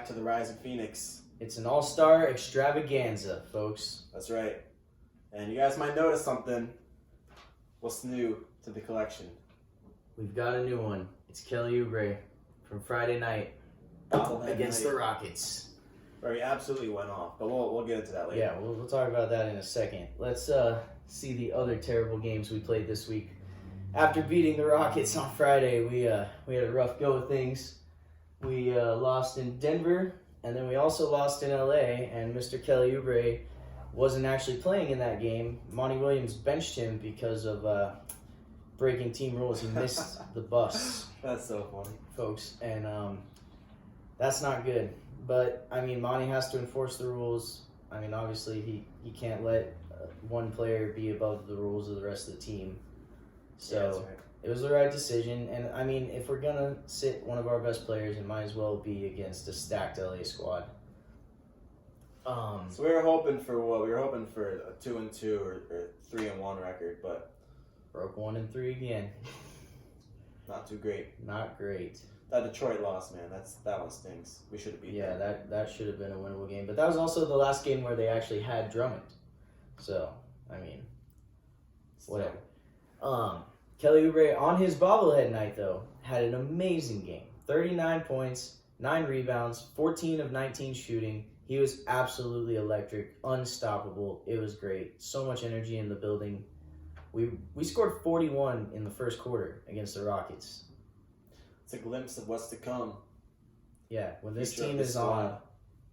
to the Rising Phoenix. It's an all-star extravaganza, folks. That's right. And you guys might notice something. What's new to the collection? We've got a new one. It's Kelly Oubre from Friday night against the Rockets. Where he absolutely went off, but we'll get into that later. Yeah, we'll talk about that in a second. Let's see the other terrible games we played this week. After beating the Rockets on Friday, we had a rough go of things. We lost in Denver, and then we also lost in LA, and Mr. Kelly Oubre wasn't actually playing in that game. Monty Williams benched him because of breaking team rules. He missed the bus. That's so funny. Folks, and that's not good. But, I mean, Monty has to enforce the rules. I mean, obviously, he can't let one player be above the rules of the rest of the team. So, yeah, that's right. It was the right decision. And, I mean, if we're going to sit one of our best players, it might as well be against a stacked LA squad. So we were hoping for what? We were hoping for a 2-2 or 3-1 record, but broke 1-3 again. not too great. Not great. That Detroit loss, man, that one stings. We should have beat them. Yeah, that should have been a winnable game. But that was also the last game where they actually had Drummond. So, I mean, whatever. Kelly Oubre, on his bobblehead night, though, had an amazing game. 39 points, 9 rebounds, 14 of 19 shooting. He was absolutely electric, unstoppable. It was great. So much energy in the building. We scored 41 in the first quarter against the Rockets. It's a glimpse of what's to come. Yeah, when this team is on,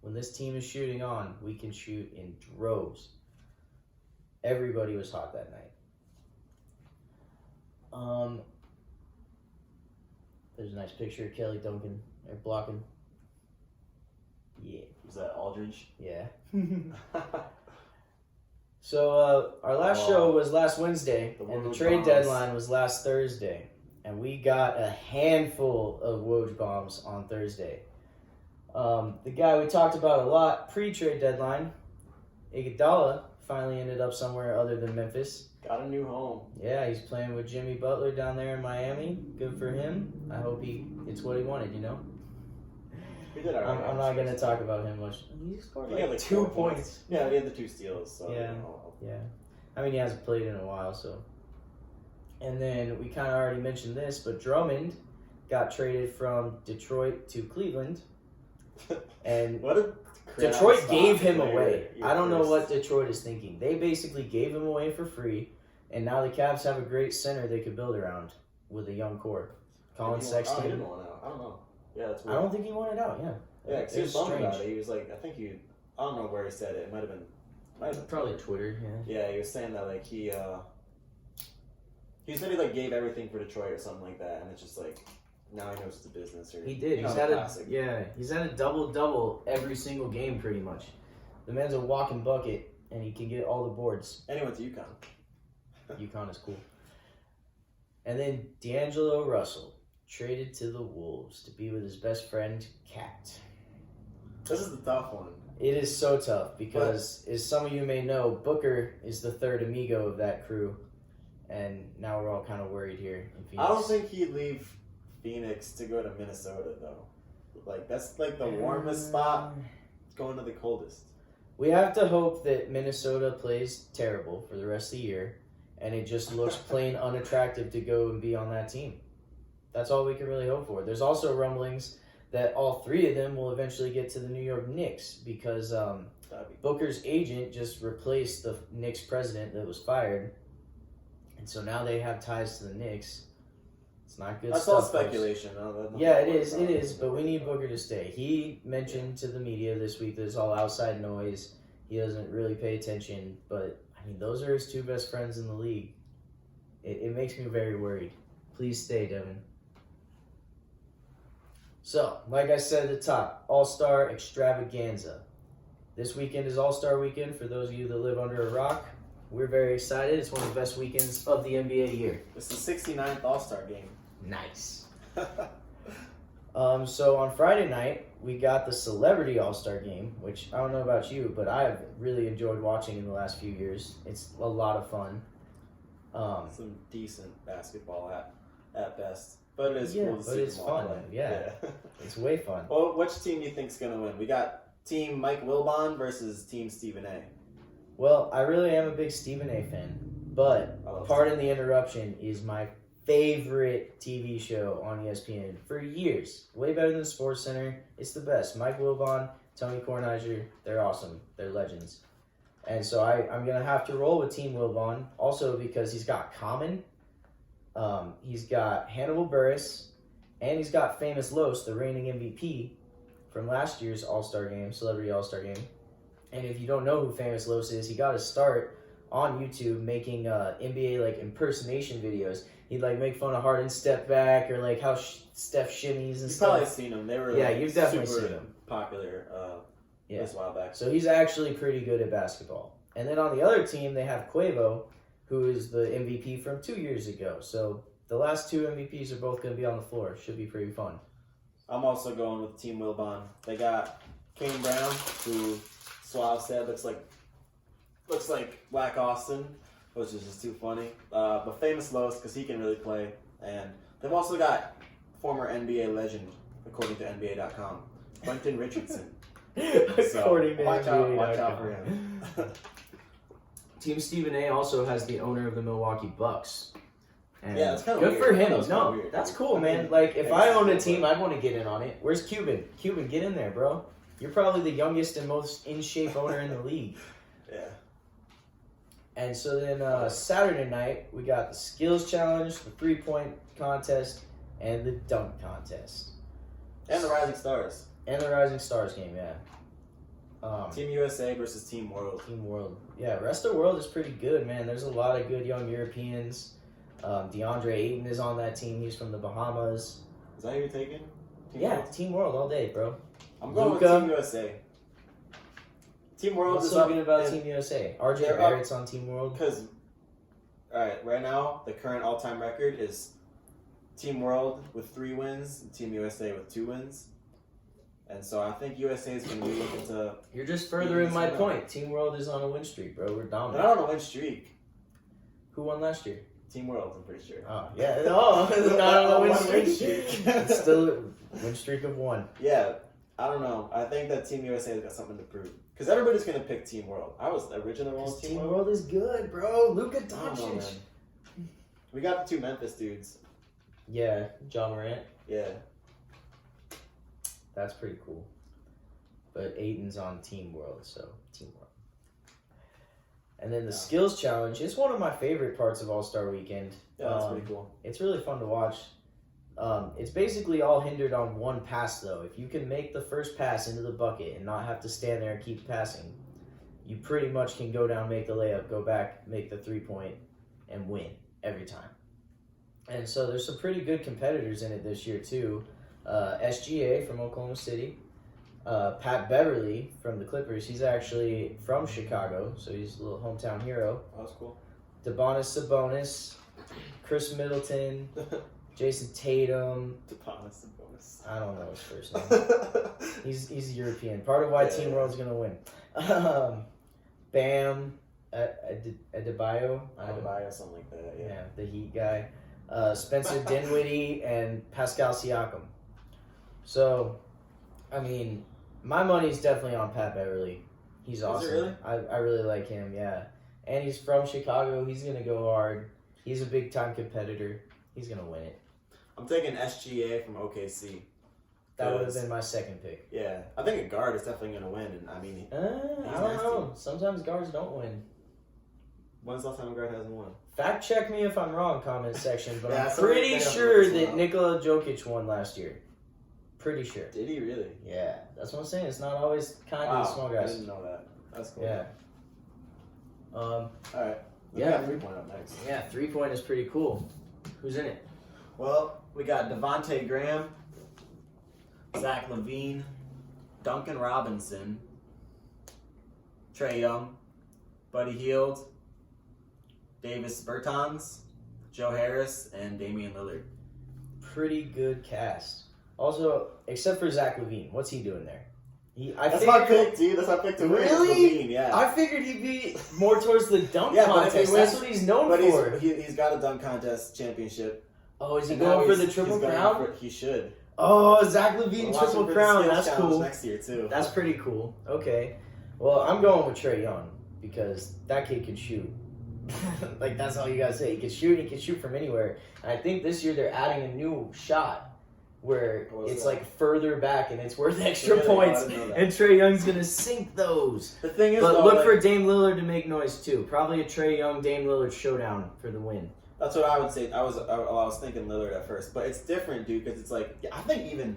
when this team is shooting on, we can shoot in droves. Everybody was hot that night. There's a nice picture of Kelly dunking or blocking. Yeah. Was that Aldridge? Yeah. So our last show was last Wednesday, and the trade deadline was last Thursday. And we got a handful of Woj bombs on Thursday. The guy we talked about a lot pre-trade deadline, Iguodala, finally ended up somewhere other than Memphis. Got a new home. Yeah, he's playing with Jimmy Butler down there in Miami. Good for him. I hope it's what he wanted, you know? He did all right. I'm not going to talk about him much. He scored He had like 2 2 points. Yeah, he had the 2 steals. So Yeah. you know. Yeah. I mean, he hasn't played in a while, so. And then we kind of already mentioned this, but Drummond got traded from Detroit to Cleveland. And What a Detroit gave him away. I don't know what Detroit is thinking. They basically gave him away for free, and now the Cavs have a great center they could build around with a young core. Colin Sexton. He didn't want out. I don't know. Yeah, that's weird. I don't think he wanted out, yeah. Yeah, because he was bummed strange. about it. He was like, I don't know where he said it. It might have been Probably Twitter, yeah. Yeah, he was saying that like he said he like gave everything for Detroit or something like that, and it's just like now he knows it's a business. Or He did. You know, He's had a double every single game pretty much. The man's a walking bucket, and he can get all the boards. And he went to UConn. UConn is cool. And then D'Angelo Russell traded to the Wolves to be with his best friend Cat. This is the tough one. It is so tough because, as some of you may know, Booker is the third amigo of that crew, and now we're all kind of worried here in Phoenix. I don't think he'd leave Phoenix to go to Minnesota though. Like that's like the warmest spot. Going to the coldest. We have to hope that Minnesota plays terrible for the rest of the year, and it just looks plain unattractive to go and be on that team. That's all we can really hope for. There's also rumblings that all 3 of them will eventually get to the New York Knicks because Booker's agent just replaced the Knicks president that was fired, and so now they have ties to the Knicks. It's not good That's stuff. all speculation. Yeah, it is, but we need Booker to stay. He mentioned to the media this week that it's all outside noise. He doesn't really pay attention, but, I mean, those are his 2 best friends in the league. It makes me very worried. Please stay, Devin. So, like I said at the top, All-Star Extravaganza. This weekend is All-Star Weekend for those of you that live under a rock. We're very excited. It's one of the best weekends of the NBA year. It's the 69th All-Star game. Nice. So on Friday night, we got the Celebrity All-Star Game, which I don't know about you, but I have really enjoyed watching in the last few years. It's a lot of fun. Some decent basketball at best. But it is cool to see it's them all fun. play. Yeah. It's way fun. Well, which team do you think's gonna win? We got Team Mike Wilbon versus Team Stephen A. Well, I really am a big Stephen A. fan, but I love pardon the interruption is my favorite TV show on ESPN for years. Way better than SportsCenter. It's the best. Mike Wilbon, Tony Kornheiser, they're awesome. They're legends. And so I'm going to have to roll with Team Wilbon, also because he's got Common, he's got Hannibal Buress, and he's got Famous Los, the reigning MVP from last year's All-Star Game, Celebrity All-Star Game. And if you don't know who Famous Los is, he got his start on YouTube making NBA like impersonation videos. He'd like make fun of Harden's step back or like how Steph shimmies and You've stuff. probably seen them. They were Yeah, like, you've definitely super seen them. popular this while back. So he's actually pretty good at basketball. And then on the other team, they have Quavo, who is the MVP from 2 years ago. So the last two MVPs are both going to be on the floor. Should be pretty fun. I'm also going with Team Wilbon. They got Kane Brown, who Suave said looks like Black Austin, which is just too funny. But Famous Los, because he can really play. And they've also got former NBA legend, according to NBA.com, Quentin Richardson. According to watch NBA.com. out for him. Team Stephen A. also has the owner of the Milwaukee Bucks. And Yeah, it's kinda good weird. for him. That's kinda No, weird. that's cool, I man. mean, Like, if it's I owned a cool, team, but- I'd want to get in on it. Where's Cuban? Cuban, get in there, bro. You're probably the youngest and most in-shape owner in the league. Yeah. And so then Saturday night, we got the skills challenge, the three-point contest, and the dunk contest. And the Rising Stars. And the Rising Stars game, yeah. Team USA versus Team World. Team World. Yeah, rest of the world is pretty good, man. There's a lot of good young Europeans. DeAndre Ayton is on that team. He's from the Bahamas. Is that who you're taking? Team Yeah, World? Team World all day, bro. I'm going Luka. with Team USA. Team World What's is so up good about and- Team USA? RJ they're up- Barrett's on Team World. Because, right now, the current all-time record is Team World with 3 wins and Team USA with 2 wins. And so I think USA is going to be looking to... You're just furthering my Yes, point. Team World is on a win streak, bro. We're They're dominant. not on a win streak. Who won last year? Team World, I'm pretty sure. Oh, yeah. Oh, it's not on a win One streak. win streak. It's still a win streak of 1. Yeah, I don't know. I think that Team USA has got something to prove. Because everybody's going to pick Team World. I was originally on Team Team World. World is good, bro. Luka I don't know, Doncic. man. We got the 2 Memphis dudes. Yeah, John Morant. Yeah. That's pretty cool. But Aiden's on Team World, so Team World. And then the Yeah. skills challenge is one of my favorite parts of All-Star Weekend. Yeah, that's pretty cool. It's really fun to watch. It's basically all hindered on one pass, though. If you can make the first pass into the bucket and not have to stand there and keep passing, you pretty much can go down, make the layup, go back, make the three-point, and win every time. And so there's some pretty good competitors in it this year, too. SGA from Oklahoma City. Pat Beverly from the Clippers. He's actually from Chicago, so he's a little hometown hero. That was cool. Debonis Sabonis, Chris Middleton, Jason Tatum. Deponis and bonus. I don't know his first name. He's European. Part of why Yeah. Team World's gonna win. Bam Adebayo. Adebayo, something like that, yeah. Yeah, the Heat guy. Spencer Dinwiddie and Pascal Siakam. So, I mean, my money's definitely on Pat Beverly. He's awesome. Is it really? I really like him, yeah. And he's from Chicago. He's going to go hard. He's a big-time competitor. He's going to win it. I'm taking SGA from OKC. That would have been my second pick. Yeah. I think a guard is definitely going to win. And I mean, I don't nasty. know. Sometimes guards don't win. when's the last time a guard hasn't won? Fact check me if I'm wrong, comment section, but Yeah, I'm somebody pretty say I'm sure wrong. that Nikola Jokic won last year. Pretty sure. Did he really? Yeah, that's what I'm saying. It's not always kind Wow, of the small I guys. didn't know that. That's cool. Yeah. All right. We Yeah. got 3-point up next. Yeah, 3-point is pretty cool. Who's in it? Well, we got Devontae Graham, Zach LaVine, Duncan Robinson, Trae Young, Buddy Hield, Davis Bertans, Joe Harris, and Damian Lillard. Pretty good cast. Also, except for Zach LaVine, what's he doing there? That's my pick, dude. That's my pick to win. Really? LaVine, yeah. I figured he'd be more towards the dunk Yeah, but if he contest. wins- That's what he's known But for. he's got a dunk contest championship. Oh, is he And now going for the he's Triple going Crown? He should. Oh, Zach LaVine We'll watch him Triple for the Crown. skills That's challenge cool. next year too. That's pretty cool. Okay. Well, I'm going with Trae Young because that kid can shoot. Like, that's all you gotta say. He can shoot from anywhere. And I think this year they're adding a new shot where What was it's that? like further back and it's worth extra Really? points. I didn't know that. And Trae Young's gonna sink those. The thing is, But though, look like, for Dame Lillard to make noise too. Probably a Trae Young Dame Lillard showdown for the win. that's what I would say. I was thinking Lillard at first, but it's different, dude. Because it's like I think even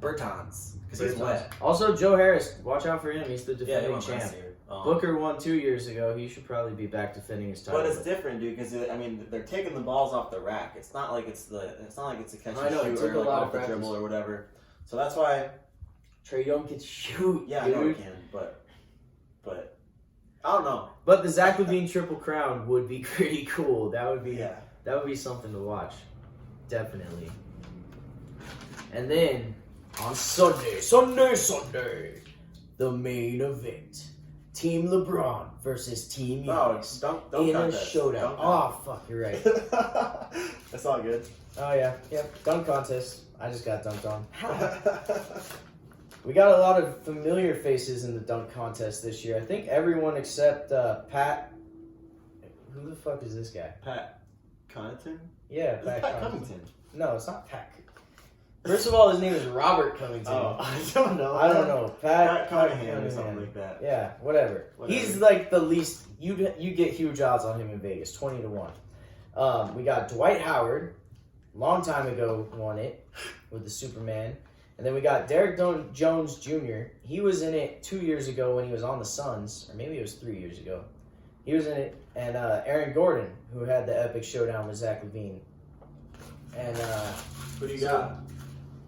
Bertans because he's wet. Also, Joe Harris, watch out for him. He's the Yeah, they defending went champ. last year. Booker won 2 years ago. He should probably be back defending his title. But it's different, dude. Because I mean, they're taking the balls off the rack. It's not like it's a catch I know, it and took shoot a or like lot of off the practice. dribble or whatever. So that's why. Trae Young can shoot. Yeah, dude. I know he can, but I don't know. But the Zach LaVine Triple Crown would be pretty cool. That would be Yeah. something to watch. Definitely. And then on Sunday, the main event. Team LeBron versus Team No, Giannis don't in count a that. showdown. Don't Oh, count. fuck, you're right. That's all good. Oh, yeah. Yep. Dunk contest. I just got dunked on. We got a lot of familiar faces in the dunk contest this year. I think everyone except Pat. Who the fuck is this guy? Pat Connaughton? Yeah, Who's Pat Pat Covington. Covington? No, it's not Pat. First of all, his name is Robert Covington. Oh, I don't know. I don't know. Pat Cunningham or Cunningham. something like that. Yeah, whatever. He's like the least. You get huge odds on him in Vegas, 20-1. We got Dwight Howard, long time ago won it with the Superman, and then we got Derek Jones Jr. He was in it 2 years ago when he was on the Suns, or maybe it was 3 years ago. He was in it, and Aaron Gordon, who had the epic showdown with Zach LaVine. And Who do you got?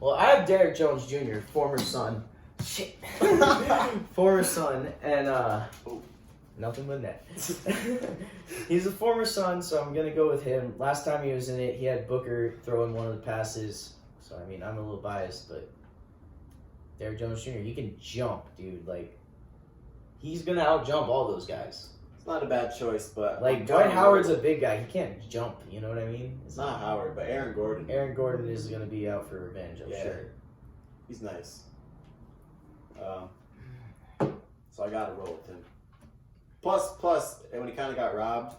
well, I have Derek Jones Jr., former Sun. Shit. Former Sun, and nothing but net. He's a former Sun, so I'm gonna go with him. Last time he was in it, he had Booker throwing one of the passes. So I mean, I'm a little biased, but Derek Jones Jr., he can jump, dude. Like, he's gonna outjump all those guys. It's not a bad choice, but Like, Dwight Howard's a big guy. He can't jump, you know what I mean? It's not Howard, but Aaron Gordon. Aaron Gordon is gonna be out for revenge, I'm sure. He's nice. So I gotta roll with him. Plus, and when he kind of got robbed,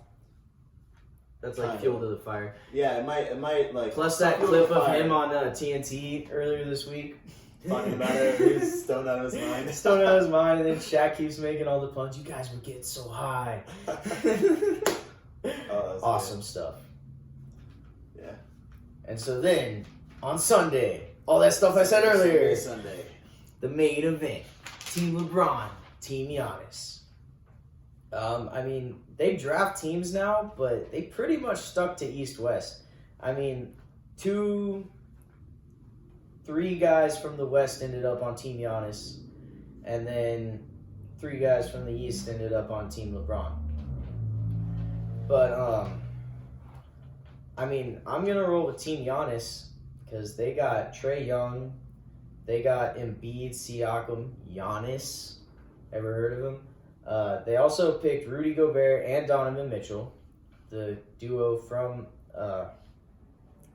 That's like Kinda. fuel to the fire. yeah, it might like. Plus that fuel clip the of fire. him on TNT earlier this week. Talking about it, he was stoned out of his mind. Stoned out of his mind, and then Shaq keeps making all the puns. You guys were getting so high. That's Awesome stuff. good. Yeah. And so then, on Sunday, all that stuff I said earlier, Sunday. the main event. Team LeBron, Team Giannis. I mean, they draft teams now, but they pretty much stuck to East-West. I mean, 3 guys from the West ended up on Team Giannis, and then 3 guys from the East ended up on Team LeBron. But, I mean, I'm going to roll with Team Giannis because they got Trae Young, they got Embiid, Siakam, Giannis. Ever heard of him? They also picked Rudy Gobert and Donovan Mitchell, the duo from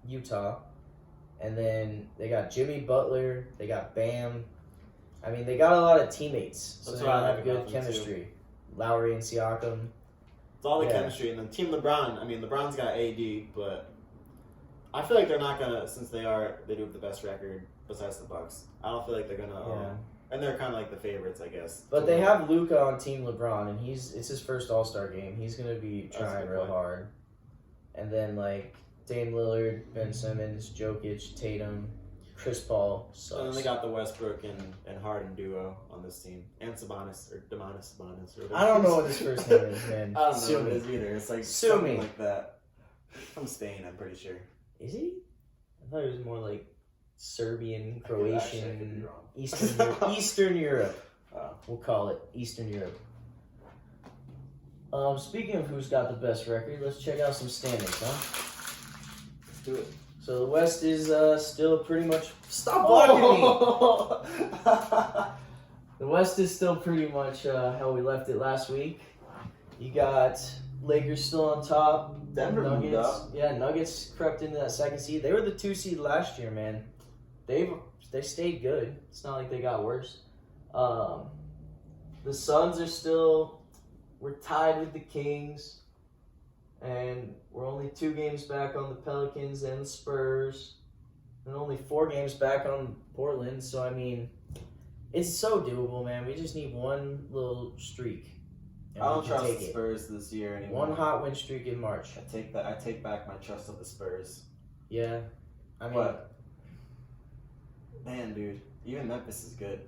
Utah. And then they got Jimmy Butler, they got Bam. I mean, they got a lot of teammates, so That's they what I have like good about them, chemistry. Lowry and Siakam. It's all the Yeah. chemistry, and then Team LeBron. I mean, LeBron's got AD, but I feel like they're not gonna, since they do have the best record besides the Bucks. I don't feel like they're gonna. Yeah. And they're kind of like the favorites, I guess. But to they win. have Luka on Team LeBron, and it's his first All-Star game. He's going to be That's a trying good real point. hard. And then, like, Dame Lillard, Ben Simmons, Jokic, Tatum, Chris Paul. Sucks. And then they got the Westbrook and Harden duo on this team, and Sabonis or Demonis Sabonis. Or whatever. I don't know what his first name is, man. I don't know Sue what it me. is either. It's like Sue something me. like that. From Spain, I'm pretty sure. Is he? I thought he was more like Serbian, I could be Croatian, wrong. Eastern Europe. Oh. We'll call it Eastern Europe. Speaking of who's got the best record, let's check out some standings, huh? Let's do it. So the West is still pretty much... Stop blocking me! The West is still pretty much how we left it last week. You got Lakers still on top. Denver moved Nuggets, up. yeah, Nuggets crept into that second seed. They were the 2 seed last year, man. They stayed good. It's not like they got worse. The Suns are still, we're tied with the Kings, and we're only 2 games back on the Pelicans and the Spurs, and only 4 games back on Portland. So I mean, it's so doable, man. We just need one little streak. And I we don't can trust take the it. Spurs this year anymore. One hot win streak in March. I take back my trust of the Spurs. Yeah, I mean, But man, dude, even Memphis is good.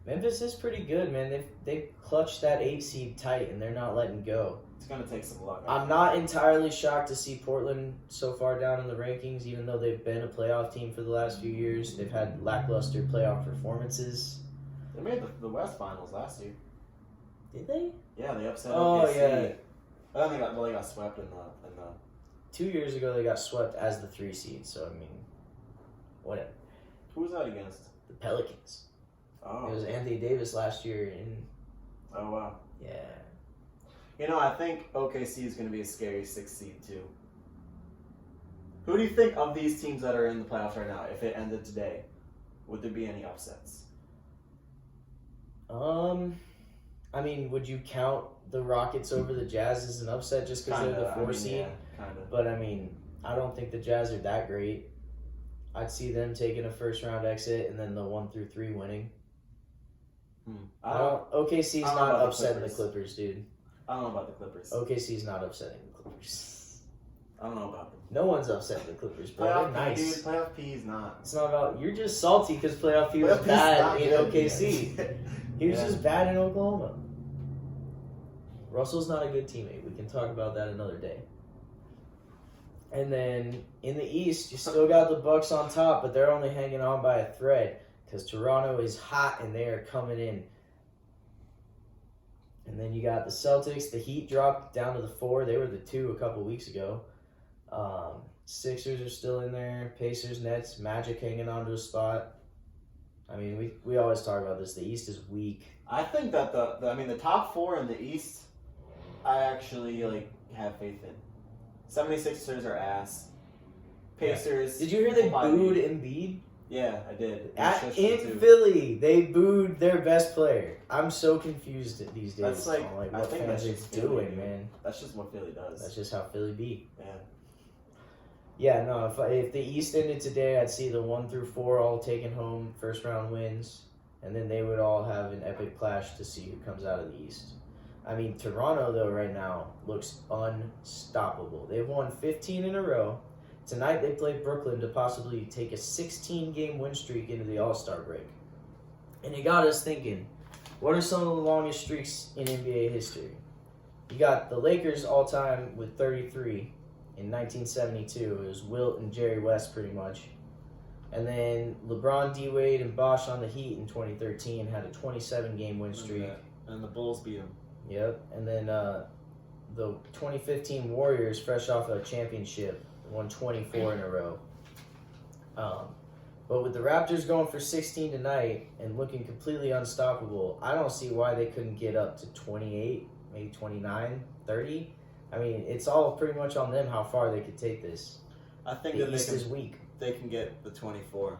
Memphis is pretty good, man. They clutched that 8 seed tight, and they're not letting go. It's gonna take some luck. I'm not entirely shocked to see Portland so far down in the rankings, even though they've been a playoff team for the last few years. They've had lackluster playoff performances. They made the West Finals last year. Did they? Yeah, they upset Oh, OKC. yeah. But then they got swept in the 2 years ago, they got swept as the 3 seed. So I mean, what? who was that against? The Pelicans. Oh. It was Anthony Davis last year, and Oh wow. yeah. You know, I think OKC is going to be a scary 6th seed too. Who do you think of these teams that are in the playoffs right now? If it ended today, would there be any upsets? I mean, would you count the Rockets over the Jazz as an upset just because they're the 4 seed? Yeah, kind of. But I mean, I don't think the Jazz are that great. I'd see them taking a first round exit and then the 1 through 3 winning. OKC's I don't know not about the upsetting the Clippers. Clippers, dude. I don't know about the Clippers. OKC's not upsetting the Clippers. I don't know about them. No one's upsetting the Clippers, bro. They're Playoff P, nice. dude. Playoff P is not. It's not about you're just salty because playoff P was Playoff P is not bad in good, OKC. man. He was Yeah. just bad in Oklahoma. Russell's not a good teammate. We can talk about that another day. And then in the East, you still got the Bucks on top, but they're only hanging on by a thread because Toronto is hot and they are coming in. And then you got the Celtics. The Heat dropped down to the 4. They were the 2 a couple weeks ago. Sixers are still in there. Pacers, Nets, Magic hanging on to a spot. I mean, we always talk about this. The East is weak. I think that the top 4 in the East, I actually have faith in. 76ers are ass. Pacers. Did you hear they probably- booed Embiid? Yeah, I did. In Philly, they booed their best player. I'm so confused these days That's like- on like I what think fans that's are just Philly, doing, dude. man. That's just what Philly does. That's just how Philly be. Yeah. Yeah, no. If the East ended today, I'd see the 1 through 4 all taking home first round wins, and then they would all have an epic clash to see who comes out of the East. I mean, Toronto though right now looks unstoppable. They've won 15 in a row. Tonight they play Brooklyn to possibly take a 16-game win streak into the All-Star break. And it got us thinking, what are some of the longest streaks in NBA history? You got the Lakers all-time with 33 in 1972. It was Wilt and Jerry West pretty much. And then LeBron, D-Wade, and Bosh on the Heat in 2013 had a 27-game win streak. And the Bulls beat them. Yep. And then the 2015 Warriors, fresh off a championship, won 24 in a row. But with the Raptors going for 16 tonight and looking completely unstoppable, I don't see why they couldn't get up to 28, maybe 29, 30. I mean, it's all pretty much on them how far they could take this. I think The that East is weak. they can get the 24.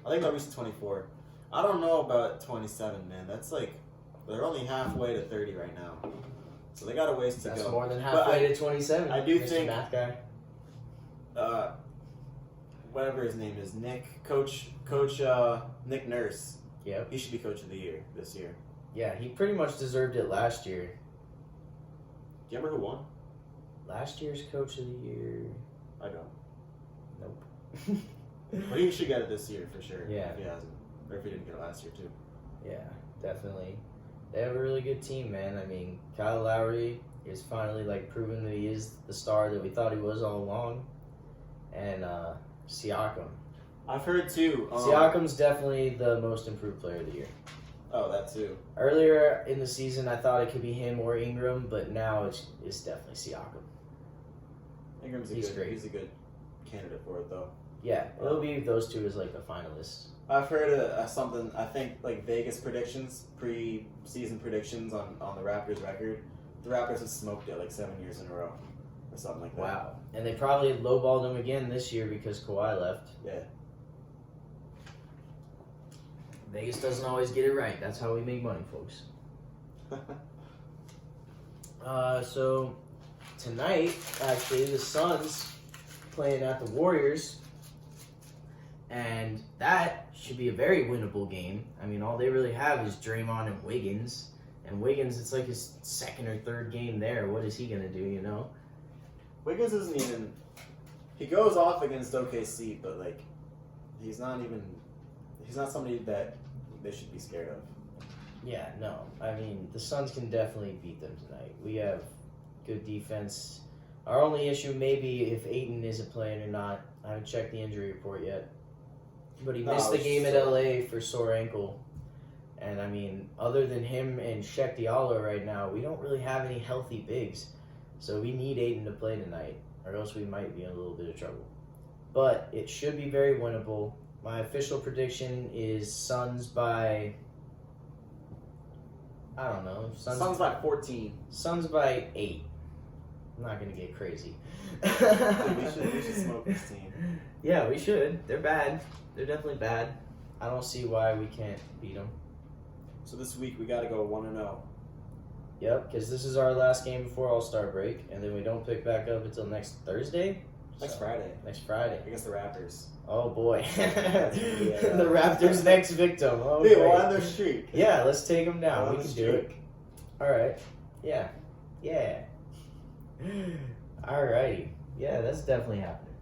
I think they'll reach 24. I don't know about 27, man. That's they're only halfway to 30 right now. So they got a ways to That's go. more than But halfway to 27. I do Mr. think- Math guy. Whatever his name is, Coach Nick Nurse. Yep. He should be Coach of the Year this year. Yeah, he pretty much deserved it last year. Do you remember who won? Last year's Coach of the Year. I don't. Nope. But he should get it this year for sure. Yeah. If he hasn't, or if he didn't get it last year too. Yeah, definitely. They have a really good team, man. I mean, Kyle Lowry is finally proven that he is the star that we thought he was all along, and Siakam. I've heard too. Siakam's definitely the most improved player of the year. Oh, that too. Earlier in the season, I thought it could be him or Ingram, but now it's definitely Siakam. Ingram's He's great. He's a good candidate for it though. Yeah, it'll be those two as the finalists. I've heard something. I think Vegas predictions, pre-season predictions on the Raptors record. the Raptors have smoked it like 7 years in a row or something like that. Wow. And they probably lowballed him again this year because Kawhi left. Yeah. Vegas doesn't always get it right. That's how we make money, folks. So tonight, actually, the Suns playing at the Warriors, and that should be a very winnable game. I mean, all they really have is Draymond and Wiggins. And Wiggins, it's like his second or third game there. What is he going to do, you know? Wiggins isn't even. He goes off against OKC, but like, he's not somebody that they should be scared of. Yeah, no. I mean, the Suns can definitely beat them tonight. We have good defense. Our only issue may be if Ayton isn't playing or not. I haven't checked the injury report yet. But he missed the game at LA for sore ankle. And, I mean, other than him and Shaq Diallo right now, we don't really have any healthy bigs. So we need Ayton to play tonight, or else we might be in a little bit of trouble. But it should be very winnable. My official prediction is Suns by, I don't know. Suns by 14. Suns by 8. I'm not going to get crazy. Dude, we should smoke this team. Yeah, we should. They're bad. They're definitely bad. I don't see why we can't beat them. So this week we got to go 1-0. Yep, because this is our last game before All-Star break, and then we don't pick back up until next Thursday? Next Friday. Next Friday. Against the Raptors. Oh, boy. Yeah. The Raptors' next victim. Oh, Dude, great. we'll end their streak. Yeah, let's take them down. We'll We end can the do it. streak. All right. Yeah. Yeah. All righty. Yeah, that's definitely happening.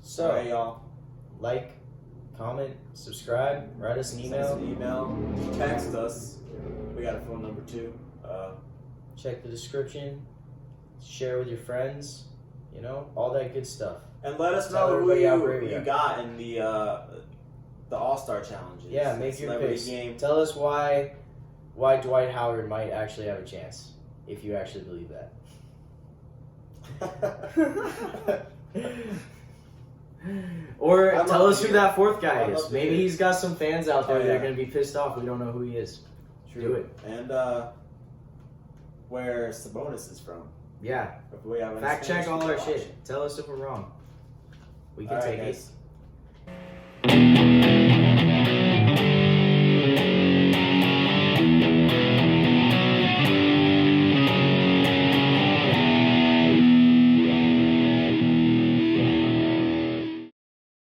So, All right, y'all. like, comment, subscribe, write us an Send us email, an email. Text us. We got a phone number too. check the description, share with your friends, you know, all that good stuff. And let us Tell know who everybody how great we you are. got in the All-Star challenges. Yeah, make your Celebrity picks. game. Tell us why Dwight Howard might actually have a chance, if you actually believe that. Or I'd tell love us to who hear that fourth it. guy I'd is. love to Maybe hear it. he's got some fans out there Oh, that are yeah. going to be pissed off. We don't know who he is. True. Do it. And where Sabonis is from. Yeah. If we have any Fact Spanish check all our people shit. Tell us if we're wrong. We can All right, take guys. it.